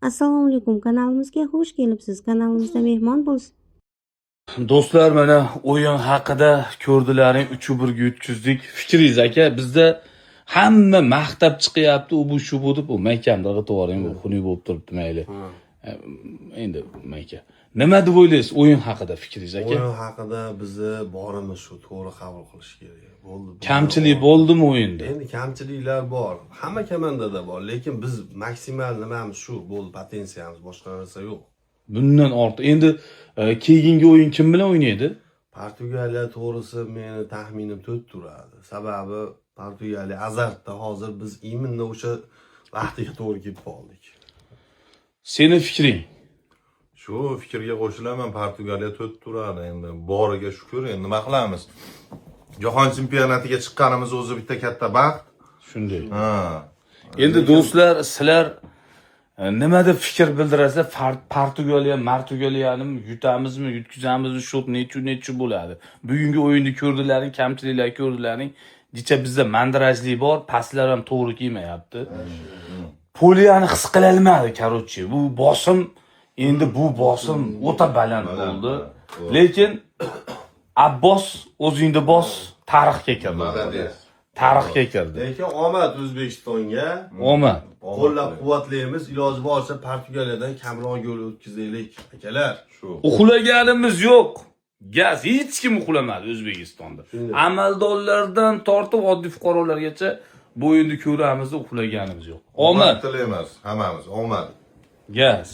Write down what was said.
Assalomu alaykum, kanalimizga xush kelibsiz. Kanalimizda mehmon bo'lsiz. Do'stlar, mana o'yin haqida ko'rdilaring 3-1 yutkizdik. Fikringiz aka, bizda hamma maqtab chiqyapti, u bu shu bu deb, u maykamda g'itoring bu xunuk bo'lib turibdi mayli. Endi mayka. Nima deb o'ylaysiz o'yin haqida fikringiz aka? O'yin haqida bizni borimiz shu, to'g'ri qabul qilish kerak. Bo'ldi. Kamchilik bo'ldimi o'yinda? Endi kamchiliklar bor. Hamma komandada bor, lekin biz maksimal nimamiz shu, bo'ldi, potensiyamiz, boshqa narsa yo'q. Bundan ortiq. Endi keyingi o'yin kim bilan o'ynaydi? Portugaliya to'g'risi meni taxminim 4 turadi. Sababi Portugaliya azartda hozir biz imminni o'sha vaqtiga to'g'ri kelib qoldik. Seni fikring? Shu fikrga qo'shilaman, Portugaliya 4 turadi endi. Boriga shukr, endi nima qilamiz? Jahon chempionatiga chiqqanimiz o'zi bitta katta baxt. Shunday. Ha. Endi do'stlar, sizlar nima deb fikr bildirasizlar? Portugaliyani yutamizmi, yutkazamizmi, shu necha bo'ladi. Bugungi o'yinni ko'rdilaring, kamchiliklar ko'rdilaring. Dicha bizda mandirajlik bor, paslar ham to'g'ri kelmayapti. Poliyani his qila olmadi, короче. Bu bosim, endi bu bosim o'ta baland bo'ldi. Lekin Abbos o'zingda bos, tarixga kirdi. Tarixga kirdi. Lekin omad O'zbekistonga. Omad. Qo'llab-quvvatlaymiz, iloji boricha Portugaliyadan kamroq gol o'tkazaylik, akalar. Shu. Uxlaganimiz yo'q. Gaz hech kim uxlamadi O'zbekistonda. Amaldorlardan tortib oddiy fuqarolargacha bu o'yinni ko'ramiz, uxlaganimiz yo'q. Omad Tilaymiz hammamiz, omad. Gaz.